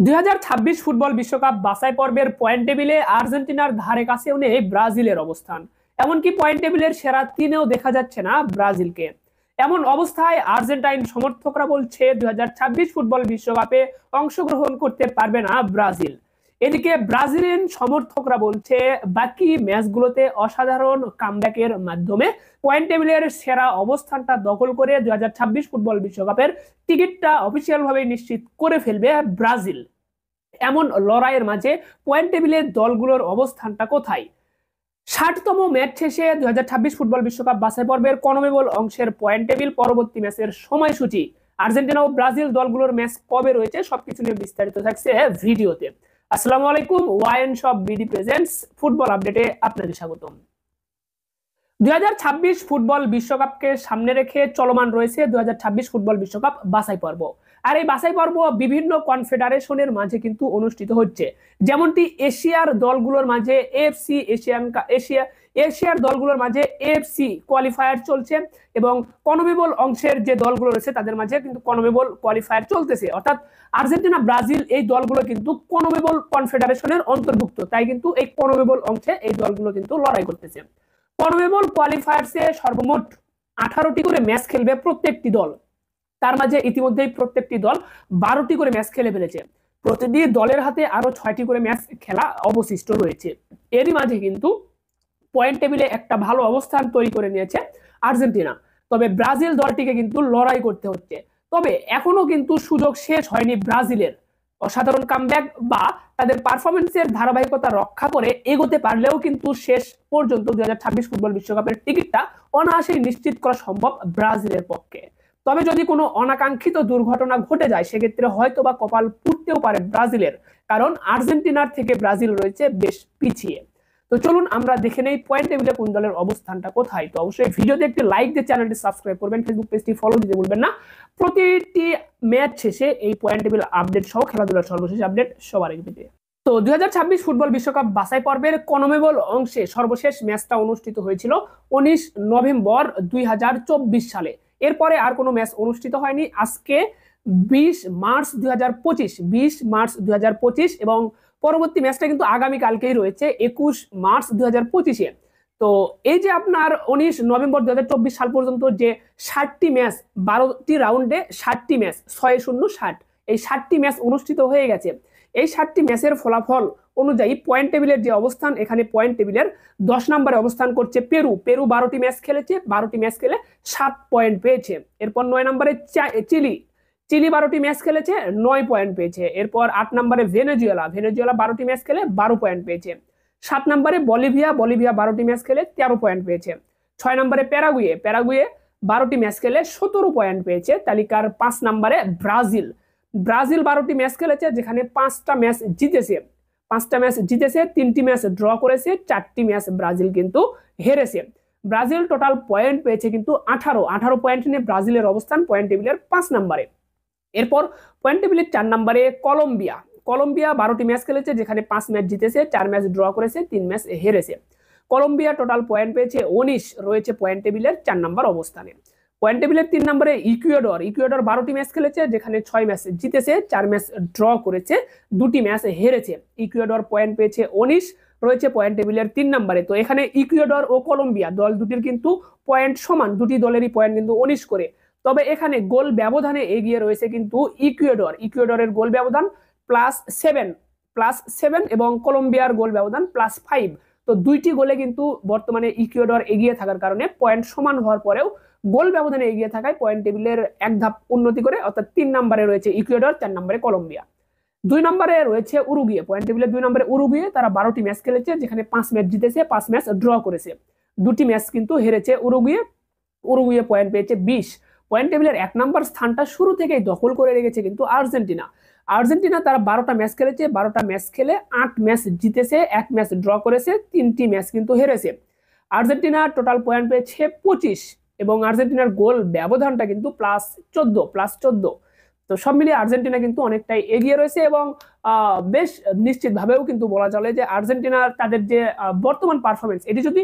2026 football বিশ্বকাপ বাছাই পর্বের পয়েন্ট টেবিলে আর্জেন্টিনার ধারে কাছেও নেই ব্রাজিলের অবস্থান। এমনকি পয়েন্ট টেবিলের সেরা তিনেও দেখা যাচ্ছে না ব্রাজিলকে। এমন অবস্থায় আর্জেন্টাইন সমর্থকরা বলছে 2026 ফুটবল বিশ্বকাপে অংশগ্রহণ করতে পারবে না ব্রাজিল। এদিকে ব্রাজিলিয়ান সমর্থকরা বলছে বাকি ম্যাচগুলোতে অসাধারণ কামব্যাকের মাধ্যমে পয়েন্ট টেবিলের সেরা অবস্থানটা দখল করে 2026 ফুটবল বিশ্বকাপের টিকিটটা অফিসিয়াল ভাবে নিশ্চিত করে ফেলবে ব্রাজিল। এমন লড়াইয়ের মাঝে পয়েন্ট টেবিলের দলগুলোর অবস্থানটা কোথায়? 60তম ম্যাচ শেষে 2026 ফুটবল বিশ্বকাপ বাছাই পর্বের কনমেবল অংশের পয়েন্ট টেবিল, পরবর্তী ম্যাচের সময়সূচি, আর্জেন্টিনা ও ব্রাজিল দলগুলোর ম্যাচ কবে রয়েছে সবকিছু নিয়ে বিস্তারিত থাকছে ভিডিওতে। আসসালামু আলাইকুম, wine shop BD presents football আপডেটে আপনাদের স্বাগতম। 2026 ফুটবল বিশ্বকাপকে সামনে রেখে চলমান রয়েছে 2026 ফুটবল বিশ্বকাপ বাছাই পর্ব। আর এই বাছাই পর্ব বিভিন্ন কনফেডারেশনের মাঝে কিন্তু অনুষ্ঠিত হচ্ছে। যেমনটি এশিয়ার দলগুলোর মাঝে এশিয়ার দলগুলোর মাঝে এএফসি কোয়ালিফায়ার চলছে এবং কনমেবল অংশের যে দলগুলো রয়েছে তাদের মাঝে কিন্তু কনমেবল কোয়ালিফায়ার চলতেছে। অর্থাৎ আর্জেন্টিনা, ব্রাজিল এই দলগুলো কিন্তু কনমেবল কনফেডারেশনের অন্তর্ভুক্ত, তাই কিন্তু এই কনমেবল অংশে এই দলগুলো কিন্তু লড়াই করতেছে। কনমেবল কোয়ালিফায়ার্সে সর্বমোট 18টি করে ম্যাচ খেলবে প্রত্যেকটি দল। তার মাঝে ইতিমধ্যেই প্রত্যেকটি দল 12টি করে ম্যাচ খেলে ফেলেছে। প্রতিটি দলের হাতে আরো 6টি করে ম্যাচ খেলা অবশিষ্ট রয়েছে। এরই মাঝে কিন্তু পয়েন্ট টেবিলে একটা ভালো অবস্থান তৈরি করে নিয়েছে আর্জেন্টিনা। তবে ব্রাজিল দলটিকে কিন্তু লড়াই করতে হচ্ছে। তবে এখনো কিন্তু সুযোগ শেষ হয়নি ব্রাজিলের। অসাধারণ কামব্যাক বা তাদের পারফরমেন্সের ধারাবাহিকতা রক্ষা করে এগোতে পারলেও কিন্তু শেষ পর্যন্ত 2026 ফুটবল বিশ্বকাপের টিকিটটা অনায়াসেই নিশ্চিত করা সম্ভব ব্রাজিলের পক্ষে। তবে যদি কোনো অনাকাঙ্ক্ষিত দুর্ঘটনা ঘটে যায় সেক্ষেত্রে হয়তো বা কপাল পুড়তেও পারে ব্রাজিলের, কারণ আর্জেন্টিনার থেকে ব্রাজিল রয়েছে বেশ পিছিয়ে। তো চলুন আমরা দেখে নেই পয়েন্ট টেবিলে কোন দলের অবস্থানটা কোথায়। তো অবশ্যই ভিডিওতে একটি লাইক দিয়ে চ্যানেলটি সাবস্ক্রাইব করবেন, ফেসবুক পেজটি ফলো দিতে ভুলবেন না। প্রতিটি ম্যাচ শেষে এই পয়েন্ট টেবিল আপডেট সহ খেলাধুলার সর্বশেষ আপডেট সবার আগে পেতে। তো 2026 ফুটবল বিশ্বকাপ বাছাই পর্বের কনমেবল অংশে সর্বশেষ ম্যাচটা অনুষ্ঠিত হয়েছিল 19 নভেম্বর 2024 সালে। এরপরে আর কোনো ম্যাচ অনুষ্ঠিত হয়নি। আজকে 20 মার্চ 2025 এবং পরবর্তী ম্যাচটা কিন্তু আগামী কালকেই রয়েছে 21 মার্চ 2025-এ। তো এই যে আপনার 19 নভেম্বর 2024 সাল পর্যন্ত যে 60টি ম্যাচ, 12টি রাউন্ডে 60টি ম্যাচ, 6-0-60, এই 60টি ম্যাচ অনুষ্ঠিত হয়ে গেছে। এই 60টি ম্যাচের ফলাফল অনুযায়ী পয়েন্ট টেবিলের যে অবস্থান, এখানে পয়েন্ট টেবিলের 10 নম্বরে অবস্থান করছে পেরু। 12টি ম্যাচ খেলেছে, 12টি ম্যাচ খেলে 7 পয়েন্ট পেয়েছে। এরপর 9 নম্বরে চিলি 12টি ম্যাচ খেলেছে, 9 পয়েন্ট পেয়েছে। এরপর 8 নম্বরে ভেনেজুয়েলা 12টি ম্যাচ খেলে 12 পয়েন্ট পেয়েছে। 7 নম্বরে বলিভিয়া 12টি ম্যাচ খেলে 13 পয়েন্ট পেয়েছে। 6 নম্বরে প্যারাগুয়ে 12টি ম্যাচ খেলে 17 পয়েন্ট পেয়েছে। তালিকার 5 নম্বরে ব্রাজিল 12টি ম্যাচ খেলেছে, যেখানে 5টা ম্যাচ জিতেছে, 3টি ম্যাচ ড্র করেছে, 4টি ম্যাচ ব্রাজিল কিন্তু হেরেছে। ব্রাজিল টোটাল পয়েন্ট পেয়েছে কিন্তু 18 পয়েন্ট নিয়ে ব্রাজিলের অবস্থান পয়েন্ট টেবিলের 5 নম্বরে। এরপর পয়েন্ট টেবিলের 4 নম্বরে কলম্বিয়া 12টি ম্যাচ খেলেছে, যেখানে 5 ম্যাচ জিতেছে, 4 ম্যাচ ড্র করেছে, 3 ম্যাচ হেরেছে। কলম্বিয়া টোটাল পয়েন্ট পেয়েছে 19, রয়েছে পয়েন্ট টেবিলের 4 নম্বর অবস্থানে। পয়েন্ট টেবিলের 3 নম্বরে ইকুয়েডর 12টি ম্যাচ খেলেছে, যেখানে 6 ম্যাচ জিতেছে, 4 ম্যাচ ড্র করেছে, 2টি ম্যাচ হেরেছে। ইকুয়েডর পয়েন্ট পেয়েছে 19, রয়েছে পয়েন্ট টেবিলের 3 নম্বরে। তো এখানে ইকুয়েডর ও কলম্বিয়া দল দুটির কিন্তু পয়েন্ট সমান, দুটি দলেরই পয়েন্ট কিন্তু 19 করে। তবে এখানে গোল ব্যবধানে এগিয়ে রয়েছে কিন্তু ইকুয়েডরের গোল ব্যবধান +7 এবং কলম্বিয়ার গোল ব্যবধান +5। তো দুইটি গোলে কিন্তু বর্তমানে ইকুয়েডর এগিয়ে থাকার কারণে পয়েন্ট সমান হওয়ার পরেও গোল ব্যবধানে এগিয়ে থাকায় পয়েন্ট টেবিলের এক ধাপ উন্নতি করে, অর্থাৎ 3 নম্বরে রয়েছে ইকুয়েডর, 4 নম্বরে কলম্বিয়া। 2 নম্বরে রয়েছে উরুগুয়ে পয়েন্ট টেবিলের 2 নম্বরে উরুগুয়ে 12টি ম্যাচ খেলেছে, যেখানে 5 ম্যাচ জিতেছে, 5 ম্যাচ ড্র করেছে, 2টি ম্যাচ কিন্তু হেরেছে উরুগুয়ে পয়েন্ট পেয়েছে 20। পয়েন্ট টেবিলের 1 নম্বর স্থানটা শুরু থেকেই দখল করে রেখেছে কিন্তু আর্জেন্টিনা তারা 12টা ম্যাচ খেলেছে, 12টা ম্যাচ খেলে 8 ম্যাচ জিতেছে, 1 ম্যাচ ড্র করেছে, 3টি ম্যাচ কিন্তু হেরেছে। আর্জেন্টিনা টোটাল পয়েন্ট পেয়েছে 25 এবং আর্জেন্টিনার গোল ব্যবধানটা কিন্তু +14। তো সব মিলিয়ে আর্জেন্টিনা কিন্তু অনেকটাই এগিয়ে রয়েছে এবং বেশ নিশ্চিতভাবেও কিন্তু বলা চলে যে আর্জেন্টিনা তাদের যে বর্তমান পারফরমেন্স, এটি যদি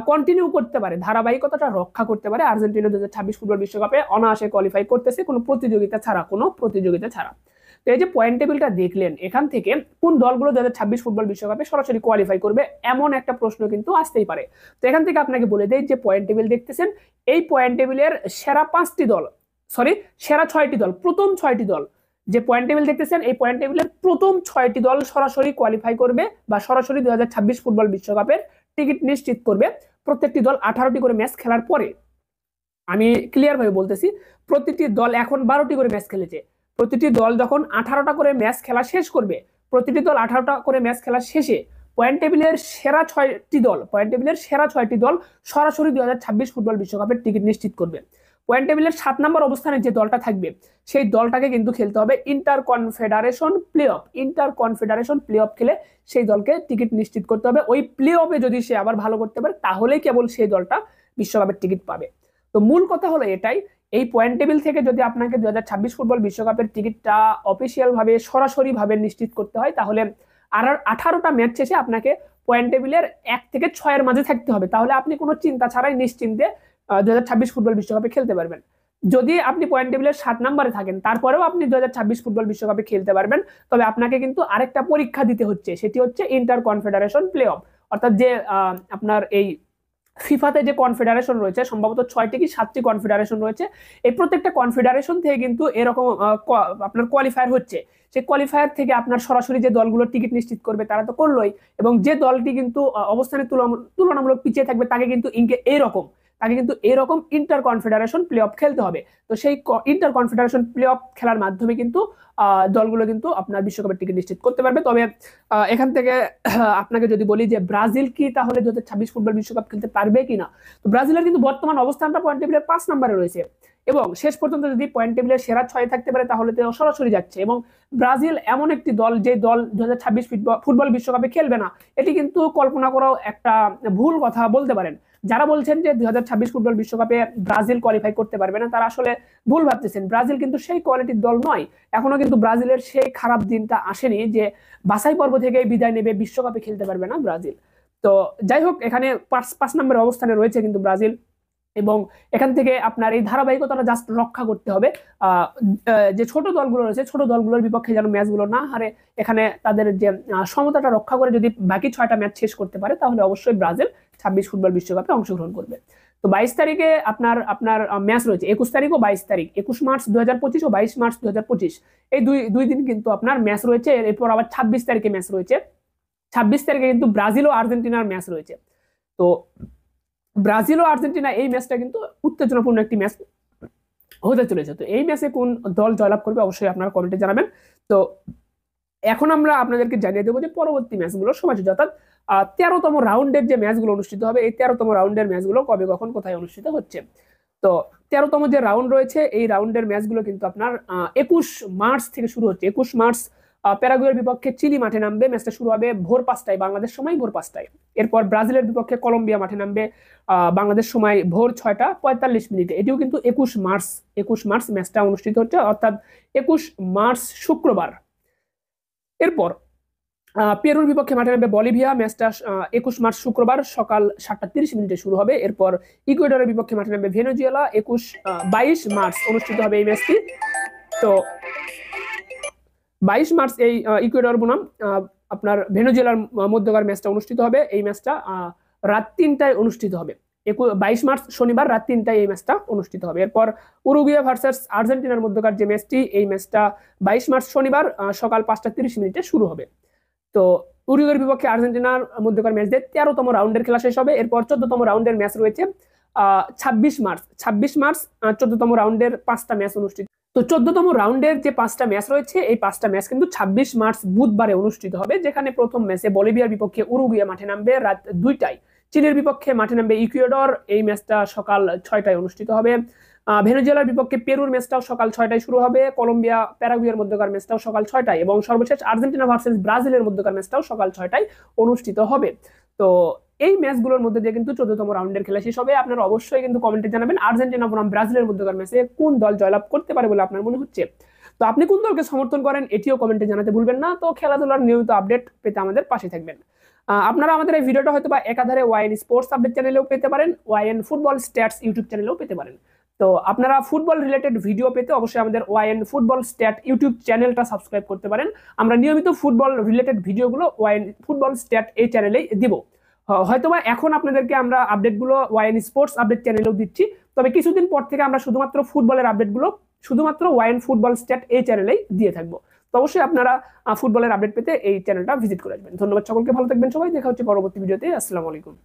কন্টিনিউ করতে পারে, ধারাবাহিকতাটা রক্ষা করতে পারে, আর্জেন্টিনা 2026 ফুটবল বিশ্বকাপে অনায়াসে কোয়ালিফাই করতেছে কোনো প্রতিযোগিতা ছাড়া। তো এই যে পয়েন্ট টেবিলটা দেখলেন, এখান থেকে কোন দলগুলো 2026 ফুটবল বিশ্বকাপে সরাসরি কোয়ালিফাই করবে এমন একটা প্রশ্ন কিন্তু আসতেই পারে। তো এখান থেকে আপনাকে বলে দেই যে পয়েন্ট টেবিল দেখতেছেন, এই পয়েন্ট টেবিলের সেরা 5টি দল, সরি সেরা 6টি দল, প্রথম 6টি দল, যে পয়েন্ট টেবিল দেখতেছেন এই পয়েন্ট টেবিলের প্রথম 6টি দল সরাসরি কোয়ালিফাই করবে বা সরাসরি 2026 ফুটবল বিশ্বকাপের টিকিট নিশ্চিত করবে। প্রত্যেকটি দল 18টি করে ম্যাচ খেলার পরে, আমি ক্লিয়ার ভাবে বলতেছি, প্রতিটি দল এখন 12টি করে ম্যাচ খেলেছে, প্রতিটি দল যখন 18টা করে ম্যাচ খেলা শেষ করবে, প্রতিটি দল 18টা করে ম্যাচ খেলা শেষে পয়েন্ট টেবিলের সেরা 6টি দল, পয়েন্ট টেবিলের সেরা 6টি দল সরাসরি 2026 ফুটবল বিশ্বকাপের টিকিট নিশ্চিত করবে। পয়েন্ট টেবিলের 7 নম্বর অবস্থানে যে দলটা থাকবে সেই দলটাকে কিন্তু খেলতে হবে inter confederation play of, inter confederation play of খেলে সেই দলকে টিকিট নিশ্চিত করতে হবে। ওই প্লে অফে যদি সে আবার ভালো করতে পারে তাহলেই কেবল সেই দলটা বিশ্বকাপের টিকিট পাবে। তো মূল কথা হলো এটাই, এই পয়েন্ট টেবিল থেকে যদি আপনাকে 2026 ফুটবল বিশ্বকাপের টিকিটটা অফিসিয়াল ভাবে সরাসরি ভাবে নিশ্চিত করতে হয় তাহলে আর 18টা ম্যাচ শেষে আপনাকে পয়েন্ট টেবিলের 1 থেকে 6 এর মাঝে থাকতে হবে, তাহলে আপনি কোনো চিন্তা ছাড়াই নিশ্চিন্তে 2026 ফুটবল বিশ্বকাপে খেলতে পারবেন। যদি আপনি পয়েন্ট টেবিলের 7 নম্বরে থাকেন তারপরেও আপনি 2026 ফুটবল বিশ্বকাপে খেলতে পারবেন, তবে আপনাকে কিন্তু আরেকটা পরীক্ষা দিতে হচ্ছে, সেটি হচ্ছে ইন্টার কনফেডারেশন প্লে অফ, অর্থাৎ যে আপনার এই ফিফাতে যে কনফেডারেশন রয়েছে, সম্ভবত 6টি কি 7টি কনফেডারেশন রয়েছে, এই প্রত্যেকটা কনফেডারেশন থেকে কিন্তু এরকম আপনার কোয়ালিফায়ার হচ্ছে, সেই কোয়ালিফায়ার থেকে আপনার সরাসরি যে দলগুলো টিকিট নিশ্চিত করবে তারা তো করলোই, এবং যে দলটি কিন্তু অবস্থানে তুলনামূলক পিছিয়ে থাকবে তাকে কিন্তু এরকম ইন্টার কনফেডারেশন প্লে অফ খেলতে হবে। তো সেই ইন্টার কনফেডারেশন প্লে অফ খেলার মাধ্যমে কিন্তু দলগুলো কিন্তু আপনার বিশ্বকাপের টিকিট নিশ্চিত করতে পারবে। তবে এখান থেকে আপনাকে যদি বলি যে ব্রাজিল কি তাহলে 2026 ফুটবল বিশ্বকাপ খেলতে পারবে কিনা, তো ব্রাজিলের কিন্তু বর্তমান অবস্থানটা পয়েন্ট টেবিলের 5 নম্বরে রয়েছে, এবং শেষ পর্যন্ত যদি পয়েন্ট টেবিলের সেরা 6 থাকতে পারে তাহলে তো সরাসরি যাচ্ছে। এবং ব্রাজিল এমন একটি দল যে দল 2026 ফুটবল বিশ্বকাপে খেলবে না, এটি কিন্তু কল্পনা করাও একটা ভুল কথা বলতে পারেন। যারা বলছেন যে 2026 ফুটবল বিশ্বকাপে ব্রাজিল কোয়ালিফাই করতে পারবে না তারা আসলে ভুল ভাবতেছেন। ব্রাজিল কিন্তু সেই কোয়ালিটির দল নয়, এখনো কিন্তু ব্রাজিলের সেই খারাপ দিনটা আসেনি যে বাছাই পর্ব থেকে বিদায় নেবে, বিশ্বকাপে খেলতে পারবে না ব্রাজিল। তো যাই হোক, এখানে 5 নম্বরের অবস্থানে রয়েছে কিন্তু ব্রাজিল, এবং এখান থেকে আপনার এই ধারাবাহিকতাটা জাস্ট রক্ষা করতে হবে, যে ছোট দলগুলো রয়েছে ছোট দলগুলোর বিপক্ষে যেন ম্যাচগুলো না হারে, এখানে তাদের যে সমতাটা রক্ষা করে যদি বাকি 6টা ম্যাচ শেষ করতে পারে তাহলে অবশ্যই ব্রাজিল 26 ফুটবল বিশ্বকাপে অংশগ্রহণ করবে। তো 22 তারিখে আপনার ম্যাচ রয়েছে, 21 তারিখ ও 22 তারিখ, 21 মার্চ 2025 ও 22 মার্চ 2025, এই দুই দিন কিন্তু আপনার ম্যাচ রয়েছে। এরপর আবার 26 তারিখে ম্যাচ রয়েছে, 26 তারিখে কিন্তু ব্রাজিল ও আর্জেন্টিনার ম্যাচ রয়েছে। তো ব্রাজিল ও আর্জেন্টিনা এই ম্যাচটা কিন্তু উত্তেজনাপূর্ণ একটি ম্যাচ হতে চলেছে। তো এই ম্যাচে কোন দল জয়লাভ করবে অবশ্যই আপনারা কমেন্টে জানাবেন। তো এখন আমরা আপনাদেরকে জানিয়ে দেবো যে পরবর্তী ম্যাচগুলোর সময়সূচি, অর্থাৎ 13তম রাউন্ডের যে ম্যাচগুলো অনুষ্ঠিত হবে, এই 13তম রাউন্ডের ম্যাচগুলো কবে কখন কোথায় অনুষ্ঠিত হচ্ছে। তো 13তম যে রাউন্ড রয়েছে এই রাউন্ডের ম্যাচগুলো কিন্তু আপনার 21 মার্চ থেকে শুরু হচ্ছে। 21 মার্চ প্যারাগুয়ের বিপক্ষে চিলি মাঠে নামবে, ম্যাচটা শুরু হবে ভোর 5টায়, বাংলাদেশ সময় ভোর 5টায়। এরপর ব্রাজিলের বিপক্ষে কলম্বিয়া মাঠে নামবে বাংলাদেশ সময় ভোর 6টা 45 মিনিটে, এটিও কিন্তু 21 মার্চ ম্যাচটা অনুষ্ঠিত হচ্ছে, অর্থাৎ 21 মার্চ শুক্রবার। এরপর পেরুর বিপক্ষে মাঠে নামবে বলিভিয়া, ম্যাচটা 21 মার্চ শুক্রবার সকাল 7টা 30 মিনিটে শুরু হবে। এরপর ইকুয়েডরের বিপক্ষে মাঠে নামবে ভেনেজুয়েলা, 22 মার্চ অনুষ্ঠিত হবে এই ম্যাচটি। তো 22 মার্চ এই ইকুয়েডর বনাম আপনার ভেনেজুয়েলার মধ্যকার ম্যাচটা অনুষ্ঠিত হবে। এই ম্যাচটা রাত 3টায় অনুষ্ঠিত হবে, 22 মার্চ শনিবার রাত 3টায় এই ম্যাচটা অনুষ্ঠিত হবে। এরপর উরুগুয়ে ভার্সেস আর্জেন্টিনার মধ্যকার যে ম্যাচটি, এই ম্যাচটা 22 মার্চ শনিবার সকাল 5টা 30 মিনিটে শুরু হবে। তো উরুগুয়ের বিপক্ষে আর্জেন্টিনার মধ্যকার ম্যাচ দিয়ে 13তম রাউন্ডের খেলা শেষ হবে। এরপর 14তম রাউন্ডের ম্যাচ রয়েছে 26 মার্চ 14তম রাউন্ডের 5টা ম্যাচ অনুষ্ঠিত। তো 14তম রাউন্ডের যে 5টা ম্যাচ রয়েছে এই 5টা ম্যাচ কিন্তু 26 মার্চ বুধবারে অনুষ্ঠিত হবে, যেখানে প্রথম ম্যাচে বলিভিয়ার বিপক্ষে উরুগুয়ে মাঠে নামবে রাত 2টায়, চিলির বিপক্ষে মাঠে নামবে ইকুয়েডর, এই ম্যাচটা সকাল 6টায় অনুষ্ঠিত হবে। ভেনেজুয়েলার বিপক্ষে পেরুর ম্যাচটাও সকাল 6টায় শুরু হবে, কলম্বিয়া প্যারাগুয়ের মধ্যকার ম্যাচটাও সকাল 6টায়, এবং সর্বশেষ আর্জেন্টিনা ভার্সেস ব্রাজিলের মধ্যকার ম্যাচটাও সকাল 6টায় অনুষ্ঠিত হবে। তো এই ম্যাচগুলোর মধ্যে দিয়ে কিন্তু 14তম রাউন্ডের খেলা শেষ হবে। আপনারা অবশ্যই কিন্তু কমেন্টে জানাবেন আর্জেন্টিনা বনাম ব্রাজিলের মধ্যকার ম্যাচে কোন দল জয়লাভ করতে পারে বলে আপনার মনে হচ্ছে। তো আপনি কোন দলকে সমর্থন করেন এটিও কমেন্টে জানাতে ভুলবেন না। তো খেলাধুলার নিয়মিত আপডেট পেতে আমাদের পাশে থাকবেন। আপনারা আমাদের এই ভিডিওটা হয়তো বা একাধারে ওয়াইএন স্পোর্টস আপডেট চ্যানেলেও পেতে পারেন, ওয়াইএন ফুটবল স্ট্যাটস ইউটিউব চ্যানেলেও পেতে পারেন। তো আপনারা ফুটবল রিলেটেড ভিডিও পেতে অবশ্যই আমাদের ওয়াইএন ফুটবল স্ট্যাট ইউটিউব চ্যানেলটা সাবস্ক্রাইব করতে পারেন। আমরা নিয়মিত ফুটবল রিলেটেড ভিডিওগুলো ওয়াইএন ফুটবল স্ট্যাট এই চ্যানেলেই দিব। হয়তোবা এখন আপনাদেরকে আমরা আপডেটগুলো ওয়াইএন স্পোর্টস আপডেট চ্যানেলেও দিচ্ছি, তবে কিছুদিন পর থেকে আমরা শুধুমাত্র ফুটবলের আপডেটগুলো শুধুমাত্র ওয়াইএন ফুটবল স্ট্যাট এই চ্যানেলেই দিয়ে থাকবো। তো অবশ্যই আপনারা ফুটবলের আপডেট পেতে এই চ্যানেলটা ভিজিট করে আসবেন। ধন্যবাদ সকলকে, ভালো থাকবেন সবাই, দেখা হচ্ছে পরবর্তী ভিডিওতে। আসসালামু আলাইকুম।